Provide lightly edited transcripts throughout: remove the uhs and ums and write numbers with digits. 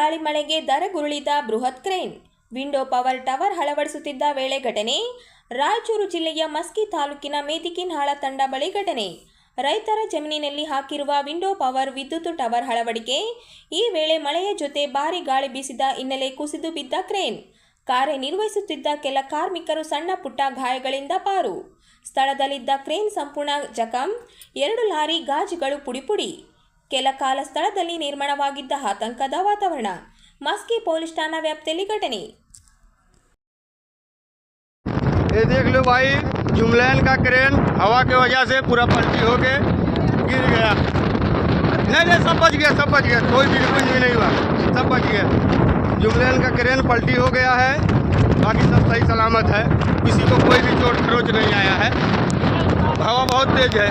ಗಾಳಿ ಮಳೆಗೆ ಧರೆಗುರುಳಿದ ಬೃಹತ್ ಕ್ರೇನ್. ವಿಂಡೋ ಪವರ್ ಟವರ್ ಅಳವಡಿಸುತ್ತಿದ್ದ ವೇಳೆ ಘಟನೆ. ರಾಯಚೂರು ಜಿಲ್ಲೆಯ ಮಸ್ಕಿ ತಾಲೂಕಿನ ಮೇದಿಕಿನಹಾಳ ತಂಡ ಬಳಿ ಘಟನೆ. ರೈತರ ಜಮೀನಿನಲ್ಲಿ ಹಾಕಿರುವ ವಿಂಡೋ ಪವರ್ ವಿದ್ಯುತ್ ಟವರ್ ಅಳವಡಿಕೆ. ಈ ವೇಳೆ ಮಳೆಯ ಜೊತೆ ಭಾರೀ ಗಾಳಿ ಬೀಸಿದ ಹಿನ್ನೆಲೆ ಕುಸಿದು ಬಿದ್ದ ಕ್ರೇನ್. ಕಾರ್ಯನಿರ್ವಹಿಸುತ್ತಿದ್ದ ಕೆಲ ಕಾರ್ಮಿಕರು ಸಣ್ಣ ಪುಟ್ಟ ಗಾಯಗಳಿಂದ ಪಾರು. ಸ್ಥಳದಲ್ಲಿದ್ದ ಕ್ರೇನ್ ಸಂಪೂರ್ಣ ಜಖಂ. 2 ಲಾರಿ ಗಾಜುಗಳು ಪುಡಿ. ಕೆಲ ಕಾಲ ಸ್ಥಳದಲ್ಲಿ ನಿರ್ಮಾಣವಾಗಿದ್ದ ಆತಂಕದ ವಾತಾವರಣ. मस्की पुलिस थाना व्याप्ति घटने। ये देख लो भाई, जुमलैन का क्रेन हवा की वजह से पूरा पलटी होके गिर गया। नहीं सब बच गया, कोई भी कुछ भी नहीं हुआ, सब बच गया। जुमलैन का क्रेन पलटी हो गया है, बाकी सब सही सलामत है, किसी को कोई भी चोट खरोच नहीं आया है। हवा बहुत तेज है।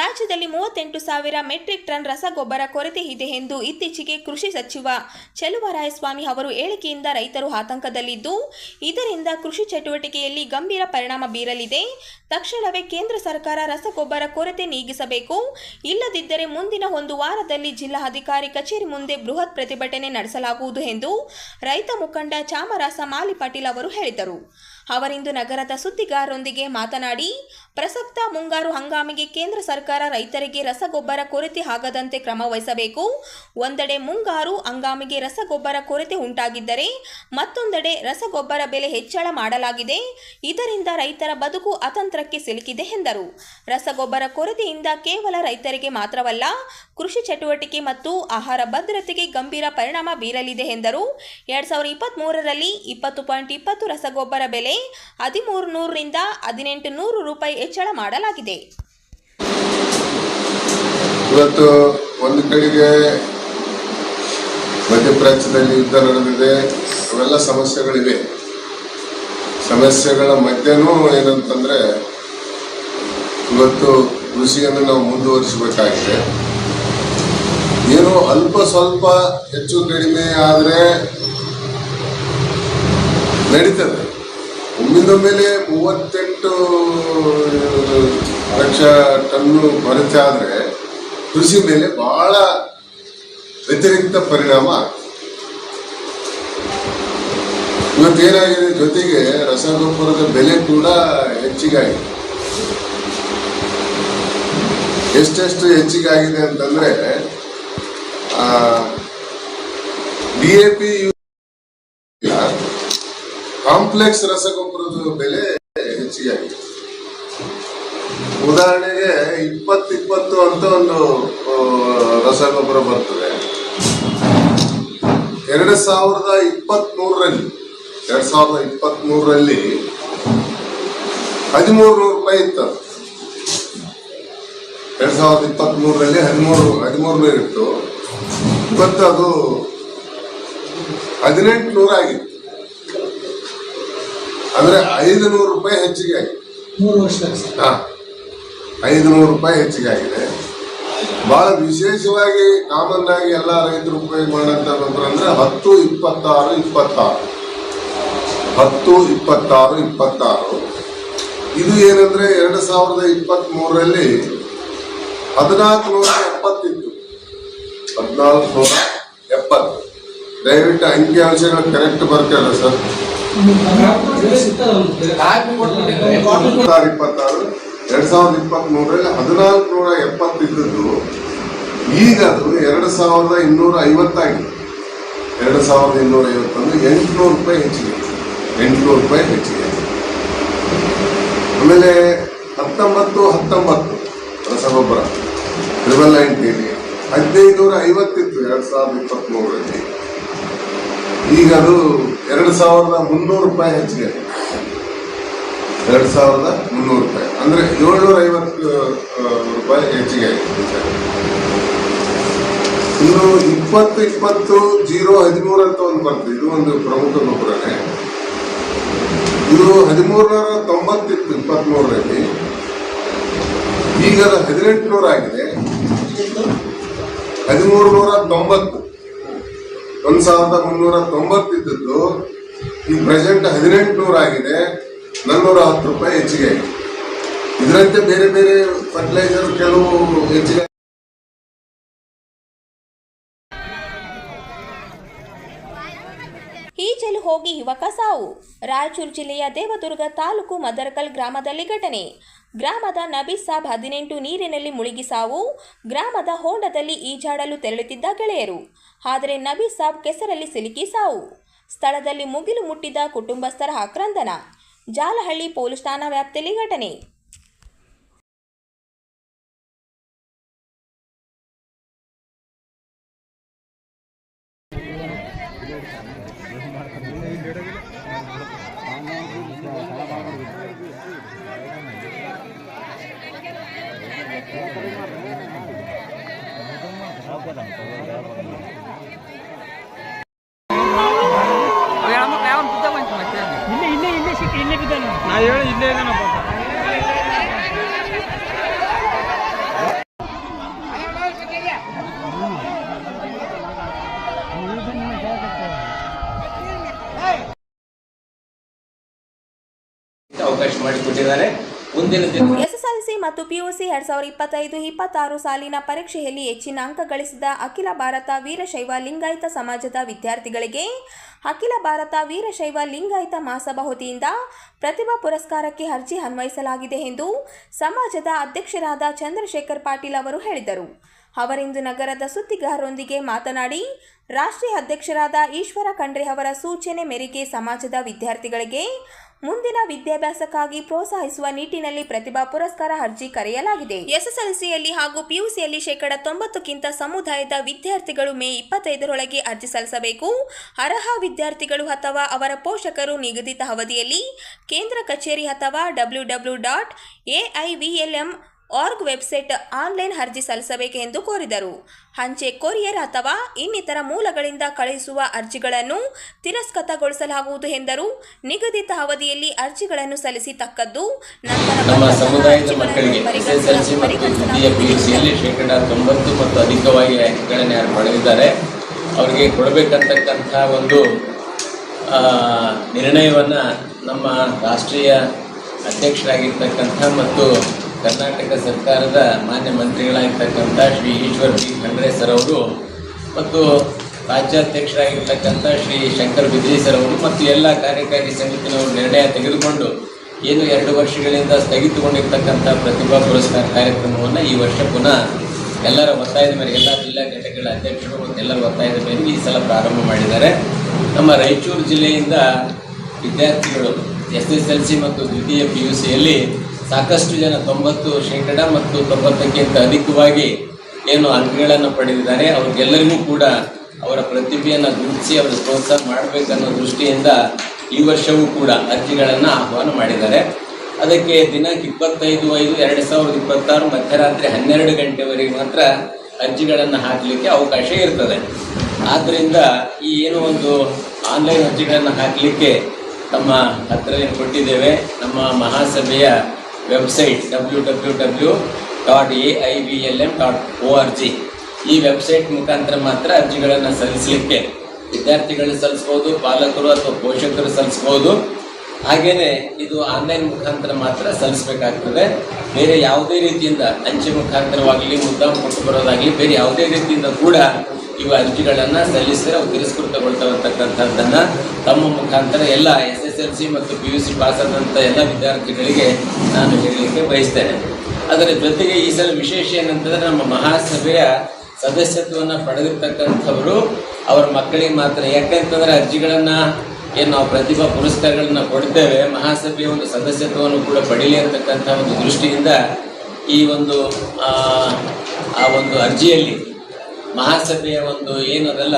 ರಾಜ್ಯದಲ್ಲಿ 38,000 ಮೆಟ್ರಿಕ್ ಟನ್ ರಸಗೊಬ್ಬರ ಕೊರತೆ ಇದೆ ಎಂದು ಇತ್ತೀಚೆಗೆ ಕೃಷಿ ಸಚಿವ ಚೆಲುವರಾಯಸ್ವಾಮಿ ಅವರು ಹೇಳಿಕೆಯಿಂದ ರೈತರು ಆತಂಕದಲ್ಲಿದ್ದು, ಇದರಿಂದ ಕೃಷಿ ಚಟುವಟಿಕೆಯಲ್ಲಿ ಗಂಭೀರ ಪರಿಣಾಮ ಬೀರಲಿದೆ. ತಕ್ಷಣವೇ ಕೇಂದ್ರ ಸರ್ಕಾರ ರಸಗೊಬ್ಬರ ಕೊರತೆ ನೀಗಿಸಬೇಕು, ಇಲ್ಲದಿದ್ದರೆ ಮುಂದಿನ 1 ವಾರದಲ್ಲಿ ಜಿಲ್ಲಾಧಿಕಾರಿ ಕಚೇರಿ ಮುಂದೆ ಬೃಹತ್ ಪ್ರತಿಭಟನೆ ನಡೆಸಲಾಗುವುದು ಎಂದು ರೈತ ಮುಖಂಡ ಚಾಮರಾಸ ಮಾಲಿ ಪಾಟೀಲ್ ಅವರು ಹೇಳಿದರು. ಅವರಿಂದು ನಗರದ ಸುದ್ದಿಗಾರರೊಂದಿಗೆ ಮಾತನಾಡಿ, ಪ್ರಸಕ್ತ ಮುಂಗಾರು ಹಂಗಾಮಿಗೆ ಕೇಂದ್ರ ಸರ್ಕಾರ ರೈತರಿಗೆ ರಸಗೊಬ್ಬರ ಕೊರತೆ ಆಗದಂತೆ ಕ್ರಮ ವಹಿಸಬೇಕು. ಒಂದೆಡೆ ಮುಂಗಾರು ಹಂಗಾಮಿಗೆ ರಸಗೊಬ್ಬರ ಕೊರತೆ ಉಂಟಾಗಿದ್ದರೆ ಮತ್ತೊಂದೆಡೆ ರಸಗೊಬ್ಬರ ಬೆಲೆ ಹೆಚ್ಚಳ ಮಾಡಲಾಗಿದೆ. ಇದರಿಂದ ರೈತರ ಬದುಕು ಅತಂತ್ರಕ್ಕೆ ಸಿಲುಕಿದೆ ಎಂದರು. ರಸಗೊಬ್ಬರ ಕೊರತೆಯಿಂದ ಕೇವಲ ರೈತರಿಗೆ ಮಾತ್ರವಲ್ಲ, ಕೃಷಿ ಚಟುವಟಿಕೆ ಮತ್ತು ಆಹಾರ ಭದ್ರತೆಗೆ ಗಂಭೀರ ಪರಿಣಾಮ ಬೀರಲಿದೆ ಎಂದರು. 2023ರಲ್ಲಿ 20.20 ರಸಗೊಬ್ಬರ ಬೆಲೆ 1300 ರಿಂದ 1800 ರೂಪಾಯಿ ಹೆಚ್ಚಳ ಮಾಡಲಾಗಿದೆ. ಇವತ್ತು ಒಂದು ಕಡೆಗೆ ಮಧ್ಯಪ್ರಾಚ್ಯದಲ್ಲಿ ಯುದ್ಧ ನಡೆದಿದೆ, ಅವೆಲ್ಲ ಸಮಸ್ಯೆಗಳಿವೆ. ಸಮಸ್ಯೆಗಳ ಮಧ್ಯನೂ ಏನಂತಂದ್ರೆ ಇವತ್ತು ಕೃಷಿಯನ್ನು ನಾವು ಮುಂದುವರಿಸಬೇಕಾಗಿದೆ. ಏನೋ ಅಲ್ಪ ಸ್ವಲ್ಪ ಹೆಚ್ಚು ಕಡಿಮೆ ಆದರೆ ನಡೀತದೆ. ಒಮ್ಮಿಂದೊಮ್ಮೆಲೆ 38 ಲಕ್ಷ ಟನ್ನು ಕೊರತೆ ಆದರೆ ಕೃಷಿ ಮೇಲೆ ಬಹಳ ವ್ಯತಿರಿಕ್ತ ಪರಿಣಾಮ ಆಗ್ತದೆ. ಇವತ್ತೇನಾಗಿದೆ, ಜೊತೆಗೆ ರಸಗೊಬ್ಬರದ ಬೆಲೆ ಕೂಡ ಹೆಚ್ಚಿಗೆ ಆಗಿದೆ. ಎಷ್ಟೆಷ್ಟು ಹೆಚ್ಚಿಗೆ ಆಗಿದೆ ಅಂತಂದ್ರೆ DAP ಕಾಂಪ್ಲೆಕ್ಸ್ ರಸಗೊಬ್ಬರದ ಬೆಲೆ ಹೆಚ್ಚಿಗೆ ಆಗಿದೆ. ಉದಾಹರಣೆಗೆ 2020 ಅಂತ ಒಂದು ರಸಗೊಬ್ಬರ ಬರ್ತದೆ. 2023ರಲ್ಲಿ 1300 ರೂಪಾಯಿ ಇತ್ತು. 2023ರಲ್ಲಿ 1300 ಇತ್ತು. ಇವತ್ತು ಅದು 1800 ಆಗಿತ್ತು. ಅಂದ್ರೆ 500 ರೂಪಾಯಿ ಹೆಚ್ಚಿಗೆ ಆಗಿದೆ. 3 ವರ್ಷ 500 ರೂಪಾಯಿ ಹೆಚ್ಚಿಗೆ ಆಗಿದೆ. ಬಹಳ ವಿಶೇಷವಾಗಿ ಕಾಮನ್ ಆಗಿ ಎಲ್ಲ ರೈತರು ಉಪಯೋಗ ಮಾಡಂತ ಅಂದ್ರೆ 10, 26, 26 ಇದು ಏನಂದ್ರೆ 2023ರಲ್ಲಿ 1470 ಇತ್ತು. 1470. ದಯವಿಟ್ಟು ಅಂಕಿ ಅಂಶಗಳು ಕರೆಕ್ಟ್ ಬರ್ತಲ್ಲ ಸರ್. 2023ರಲ್ಲಿ 1470 ಇದ್ದದ್ದು ಈಗ ಅದು 2250 ಆಗಿದೆ. 2250 ಅಂದ್ರೆ 800 ರೂಪಾಯಿ ಹೆಚ್ಚಿಗೆ. 800 ರೂಪಾಯಿ ಹೆಚ್ಚಿಗೆ. ಆಮೇಲೆ 19 ರಸಗೊಬ್ಬರ 999 1550 ಇತ್ತು 2023ರಲ್ಲಿ. ಈಗ ಅದು 2300 ರೂಪಾಯಿ ಹೆಚ್ಚಿಗೆ, 2300 ರೂಪಾಯಿ ಅಂದ್ರೆ 750 ರೂಪಾಯಿ ಹೆಚ್ಚಿಗೆ ಆಗಿದೆ. ಇನ್ನು 20-20-0-13 ಅಂತ ಒಂದು ಬರ್ತದೆ. ಇದು ಒಂದು ಪ್ರಮುಖ ಗೊಬ್ಬರನೇ. ಇದು 1390 ಇತ್ತು 23ರಲ್ಲಿ. ಈಗ ಅದು 1800 ಆಗಿದೆ. 1390, 1390 ಇದ್ದದ್ದು ಈ ಪ್ರೆಸೆಂಟ್ 1800 ಆಗಿದೆ. 410 ರೂಪಾಯಿ ಹೆಚ್ಚಿಗೆ ಆಗಿದೆ. ಇದರಂತೆ ಬೇರೆ ಬೇರೆ ಫರ್ಟಿಲೈಸರ್ ಕೆಲವು ಹೆಚ್ಚಿಗೆ. ಈಜಲು ಹೋಗಿ ಯುವಕ ಸಾವು. ರಾಯಚೂರು ಜಿಲ್ಲೆಯ ದೇವದುರ್ಗ ತಾಲೂಕು ಮದರಕಲ್ ಗ್ರಾಮದಲ್ಲಿ ಘಟನೆ. ಗ್ರಾಮದ ನಬಿ ಸಾಬ್ 18 ನೀರಿನಲ್ಲಿ ಮುಳುಗಿ ಸಾವು. ಗ್ರಾಮದ ಹೊಂಡದಲ್ಲಿ ಈಜಾಡಲು ತೆರಳುತ್ತಿದ್ದ ಗೆಳೆಯರು, ಆದರೆ ನಬಿ ಸಾಬ್ ಕೆಸರಲ್ಲಿ ಸಿಲುಕಿ ಸಾವು. ಸ್ಥಳದಲ್ಲಿ ಮುಗಿಲು ಮುಟ್ಟಿದ್ದ ಕುಟುಂಬಸ್ಥರ ಆಕ್ರಂದನ. ಜಾಲಹಳ್ಳಿ ಪೊಲೀಸ್ ಠಾಣಾ ವ್ಯಾಪ್ತಿಯಲ್ಲಿ ಘಟನೆ. ಅವಕಾಶ ಮಾಡಿಕೊಟ್ಟಿದ್ದಾರೆ. ಮುಂದಿನ ದಿನ ಎಸ್ಎಸ್ಎಲ್ಸಿ ಮತ್ತು ಪಿಯುಸಿ 2025-26 ಸಾಲಿನ ಪರೀಕ್ಷೆಯಲ್ಲಿ ಹೆಚ್ಚಿನ ಅಂಕ ಗಳಿಸಿದ ಅಖಿಲ ಭಾರತ ವೀರಶೈವ ಲಿಂಗಾಯತ ಸಮಾಜದ ವಿದ್ಯಾರ್ಥಿಗಳಿಗೆ ಅಖಿಲ ಭಾರತ ವೀರಶೈವ ಲಿಂಗಾಯತ ಮಹಾಸಭಾ ವತಿಯಿಂದ ಪ್ರತಿಭಾ ಪುರಸ್ಕಾರಕ್ಕೆ ಅರ್ಜಿ ಅನ್ವಯಿಸಲಾಗಿದೆ ಎಂದು ಸಮಾಜದ ಅಧ್ಯಕ್ಷರಾದ ಚಂದ್ರಶೇಖರ್ ಪಾಟೀಲ್ ಅವರು ಹೇಳಿದರು. ಅವರಿಂದು ನಗರದ ಸುದ್ದಿಗಾರರೊಂದಿಗೆ ಮಾತನಾಡಿ, ರಾಷ್ಟ್ರೀಯ ಅಧ್ಯಕ್ಷರಾದ ಈಶ್ವರ ಖಂಡ್ರೆ ಅವರ ಸೂಚನೆ ಮೇರೆಗೆ ಸಮಾಜದ ವಿದ್ಯಾರ್ಥಿಗಳಿಗೆ ಮುಂದಿನ ವಿದ್ಯಾಭ್ಯಾಸಕ್ಕಾಗಿ ಪ್ರೋತ್ಸಾಹಿಸುವ ನಿಟ್ಟಿನಲ್ಲಿ ಪ್ರತಿಭಾ ಪುರಸ್ಕಾರ ಅರ್ಜಿ ಕರೆಯಲಾಗಿದೆ. ಎಸ್ಎಸ್ಎಲ್ಸಿಯಲ್ಲಿ ಹಾಗೂ ಪಿಯುಸಿಯಲ್ಲಿ 90% ಸಮುದಾಯದ ವಿದ್ಯಾರ್ಥಿಗಳು ಮೇ 25ರೊಳಗೆ ಅರ್ಜಿ ಸಲ್ಲಿಸಬೇಕು. ಅರ್ಹ ವಿದ್ಯಾರ್ಥಿಗಳು ಅಥವಾ ಅವರ ಪೋಷಕರು ನಿಗದಿತ ಅವಧಿಯಲ್ಲಿ ಕೇಂದ್ರ ಕಚೇರಿ ಅಥವಾ www.aivilm.org ವೆಬ್ಸೈಟ್ ಆನ್ಲೈನ್ ಅರ್ಜಿ ಸಲ್ಲಿಸಬೇಕು ಎಂದು ಕೋರಿದರು. ಅಂಚೆ, ಕೊರಿಯರ್ ಅಥವಾ ಇನ್ನಿತರ ಮೂಲಗಳಿಂದ ಕಳುಹಿಸುವ ಅರ್ಜಿಗಳನ್ನು ತಿರಸ್ಕೃತಗೊಳಿಸಲಾಗುವುದು ಎಂದರು. ನಿಗದಿತ ಅವಧಿಯಲ್ಲಿ ಅರ್ಜಿಗಳನ್ನು ಸಲ್ಲಿಸಿ ತಕ್ಕದ್ದು ನಮ್ಮ ಸಮುದಾಯದ ಮಕ್ಕಳಿಗೆ ಎಸ್ಎಸ್ಎಲ್ಸಿ ಮತ್ತು ದ್ವಿತೀಯ ಪಿಯುಸಿಯಲ್ಲಿ 90% ಮತ್ತು ಅಧಿಕವಾಗಿ ಅಂಕಗಳನ್ನು ಯಾರು ಪಡೆದಿದ್ದಾರೆ ಅವರಿಗೆ ಕೊಡಬೇಕಂತಕ್ಕಂಥ ಒಂದು ನಿರ್ಣಯವನ್ನು ನಮ್ಮ ರಾಷ್ಟ್ರೀಯ ಅಧ್ಯಕ್ಷರಾಗಿರ್ತಕ್ಕಂಥ ಮತ್ತು ಕರ್ನಾಟಕ ಸರ್ಕಾರದ ಮಾನ್ಯ ಮಂತ್ರಿಗಳಾಗಿರ್ತಕ್ಕಂಥ ಶ್ರೀ ಈಶ್ವರ್ ಬಿ ಖಂಡ್ರೆ ಸರ್ ಅವರು ಮತ್ತು ರಾಜ್ಯಾಧ್ಯಕ್ಷರಾಗಿರ್ತಕ್ಕಂಥ ಶ್ರೀ ಶಂಕರ್ ಬಿದ್ರಿ ಸರ್ ಅವರು ಮತ್ತು ಎಲ್ಲ ಕಾರ್ಯಕಾರಿ ಸಮಿತಿನವರು ನಿರ್ಣಯ ತೆಗೆದುಕೊಂಡು ಏನು 2 ವರ್ಷಗಳಿಂದ ಸ್ಥಗಿತಗೊಂಡಿರ್ತಕ್ಕಂಥ ಪ್ರತಿಭಾ ಪುರಸ್ಕಾರ ಕಾರ್ಯಕ್ರಮವನ್ನು ಈ ವರ್ಷ ಪುನಃ ಎಲ್ಲರ ಒತ್ತಾಯದ ಮೇರೆಗೆ ಎಲ್ಲ ಜಿಲ್ಲಾ ಘಟಕಗಳ ಅಧ್ಯಕ್ಷರು ಮತ್ತು ಎಲ್ಲರ ಒತ್ತಾಯದ ಮೇರೆಗೆ ಈ ಸಲ ಪ್ರಾರಂಭ ಮಾಡಿದ್ದಾರೆ. ನಮ್ಮ ರಾಯಚೂರು ಜಿಲ್ಲೆಯಿಂದ ವಿದ್ಯಾರ್ಥಿಗಳು ಎಸ್ಎಸ್ಎಲ್ಸಿ ಮತ್ತು ದ್ವಿತೀಯ ಪಿಯುಸಿಯಲ್ಲಿ ಸಾಕಷ್ಟು ಜನ 90% ಮತ್ತು 90ಕ್ಕಿಂತ ಅಧಿಕವಾಗಿ ಏನು ಅಂಕಗಳನ್ನು ಪಡೆದಿದ್ದಾರೆ. ಅವ್ರಿಗೆಲ್ಲರಿಗೂ ಕೂಡ ಅವರ ಪ್ರತಿಭೆಯನ್ನು ಗುರುತಿಸಿ ಅವರ ಪ್ರೋತ್ಸಾಹ ಮಾಡಬೇಕನ್ನೋ ದೃಷ್ಟಿಯಿಂದ ಈ ವರ್ಷವೂ ಕೂಡ ಅರ್ಜಿಗಳನ್ನು ಆಹ್ವಾನ ಮಾಡಿದ್ದಾರೆ. ಅದಕ್ಕೆ ದಿನಾಂಕ 25/5/2026 ಮಧ್ಯರಾತ್ರಿ 12 ಗಂಟೆವರೆಗೆ ಮಾತ್ರ ಅರ್ಜಿಗಳನ್ನು ಹಾಕಲಿಕ್ಕೆ ಅವಕಾಶ ಇರ್ತದೆ. ಆದ್ದರಿಂದ ಈ ಏನು ಒಂದು ಆನ್ಲೈನ್ ಅರ್ಜಿಗಳನ್ನು ಹಾಕಲಿಕ್ಕೆ ತಮ್ಮ ಹತ್ತಿರ ಕೊಟ್ಟಿದ್ದೇವೆ. ನಮ್ಮ ಮಹಾಸಭೆಯ ವೆಬ್ಸೈಟ್ www.aivilm.org ಈ ವೆಬ್ಸೈಟ್ ಮುಖಾಂತರ ಮಾತ್ರ ಅರ್ಜಿಗಳನ್ನು ಸಲ್ಲಿಸಲಿಕ್ಕೆ ವಿದ್ಯಾರ್ಥಿಗಳು ಸಲ್ಲಿಸ್ಬೋದು, ಪಾಲಕರು ಅಥವಾ ಪೋಷಕರು ಸಲ್ಲಿಸ್ಬೋದು. ಹಾಗೆಯೇ ಇದು ಆನ್ಲೈನ್ ಮುಖಾಂತರ ಮಾತ್ರ ಸಲ್ಲಿಸಬೇಕಾಗ್ತದೆ. ಬೇರೆ ಯಾವುದೇ ರೀತಿಯಿಂದ ಅಂಚೆ ಮುಖಾಂತರವಾಗಲಿ ಮುದ್ದಾಂ ಕೊಟ್ಟು ಬರೋದಾಗಲಿ ಬೇರೆ ಯಾವುದೇ ರೀತಿಯಿಂದ ಕೂಡ ಇವು ಅರ್ಜಿಗಳನ್ನು ಸಲ್ಲಿಸಿದರೆ ಅವು ತಿರಸ್ಕೃತಗೊಳ್ತಕ್ಕಂಥದ್ದನ್ನು ತಮ್ಮ ಮುಖಾಂತರ ಎಲ್ಲ ಎಸ್ಎಸ್ಎಲ್ಸಿ ಮತ್ತು ಪಿಯುಸಿ ಪಾಸಾದಂಥ ಎಲ್ಲ ವಿದ್ಯಾರ್ಥಿಗಳಿಗೆ ನಾನು ಹೇಳಲಿಕ್ಕೆ ಬಯಸ್ತೇನೆ. ಅದರ ಜೊತೆಗೆ ಈ ಸಲ ವಿಶೇಷ ಏನಂತಂದರೆ ನಮ್ಮ ಮಹಾಸಭೆಯ ಸದಸ್ಯತ್ವವನ್ನು ಪಡೆದಿರ್ತಕ್ಕಂಥವರು ಅವರ ಮಕ್ಕಳಿಗೆ ಮಾತ್ರ. ಯಾಕೆಂತಂದರೆ ಅರ್ಜಿಗಳನ್ನು ಏನು ನಾವು ಪ್ರತಿಭಾ ಪುರಸ್ಕಾರಗಳನ್ನು ಕೊಡ್ತೇವೆ, ಮಹಾಸಭೆಯ ಒಂದು ಸದಸ್ಯತ್ವವನ್ನು ಕೂಡ ಪಡೀಲಿ ಅಂತಕ್ಕಂಥ ಒಂದು ದೃಷ್ಟಿಯಿಂದ ಈ ಒಂದು ಆ ಒಂದು ಅರ್ಜಿಯಲ್ಲಿ ಮಹಾಸಭೆಯ ಒಂದು ಏನು ಅದೆಲ್ಲ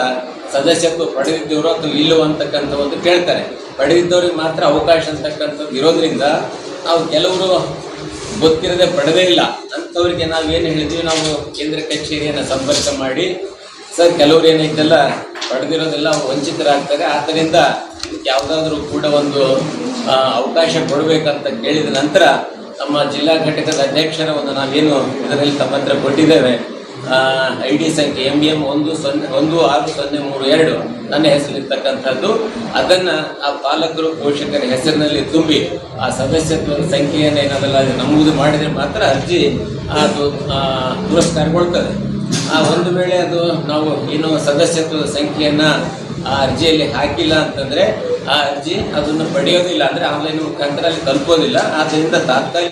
ಸದಸ್ಯತ್ವ ಪಡೆದಿದ್ದವರು ಅಥವಾ ಇಲ್ಲೋ ಅಂತಕ್ಕಂಥ ಒಂದು ಕೇಳ್ತಾರೆ. ಪಡೆದಿದ್ದವ್ರಿಗೆ ಮಾತ್ರ ಅವಕಾಶ ಅಂತಕ್ಕಂಥದ್ದು ಇರೋದ್ರಿಂದ ನಾವು ಕೆಲವರು ಗೊತ್ತಿರದೆ ಪಡೆದೇ ಇಲ್ಲ ಅಂಥವ್ರಿಗೆ ನಾವೇನು ಹೇಳಿದ್ವಿ, ನಾವು ಕೇಂದ್ರ ಕಚೇರಿಯನ್ನು ಸಂಪರ್ಕ ಮಾಡಿ ಸರ್ ಕೆಲವ್ರು ಏನೈತೆಲ್ಲ ಪಡೆದಿರೋದೆಲ್ಲ ವಂಚಿತರಾಗ್ತಾರೆ, ಆದ್ದರಿಂದ ಯಾವುದಾದ್ರೂ ಕೂಡ ಒಂದು ಅವಕಾಶ ಕೊಡಬೇಕಂತ ಕೇಳಿದ ನಂತರ ನಮ್ಮ ಜಿಲ್ಲಾ ಘಟಕದ ಅಧ್ಯಕ್ಷರ ಒಂದು ನಾವೇನು ಇದರಲ್ಲಿ ತಮ್ಮ ಹತ್ರ ಕೊಟ್ಟಿದ್ದೇವೆ ID ಸಂಖ್ಯೆ MBM 16032 ನನ್ನ ಹೆಸರಿರ್ತಕ್ಕಂಥದ್ದು, ಅದನ್ನು ಆ ಪಾಲಕರು ಪೋಷಕರ ಹೆಸರಿನಲ್ಲಿ ತುಂಬಿ ಆ ಸದಸ್ಯತ್ವದ ಸಂಖ್ಯೆಯನ್ನು ಏನಾದಲ್ಲ ನಮೂದು ಮಾಡಿದರೆ ಮಾತ್ರ ಅರ್ಜಿ ಅದು ಪುರಸ್ಕಾರಗೊಳ್ತದೆ. ಒಂದು ವೇಳೆ ಅದು ನಾವು ಏನು ಸದಸ್ಯತ್ವದ ಸಂಖ್ಯೆಯನ್ನು ಆ ಅರ್ಜಿಯಲ್ಲಿ ಹಾಕಿಲ್ಲ ಅಂತಂದರೆ ಆ ಅರ್ಜಿ ಅದನ್ನು ಪಡೆಯೋದಿಲ್ಲ, ಅಂದರೆ ಆನ್ಲೈನ್ ಮುಖಾಂತರ ಅಲ್ಲಿ ತಲುಪೋದಿಲ್ಲ. ಆದ್ದರಿಂದ ತಾತ್ಕಾಲಿಕ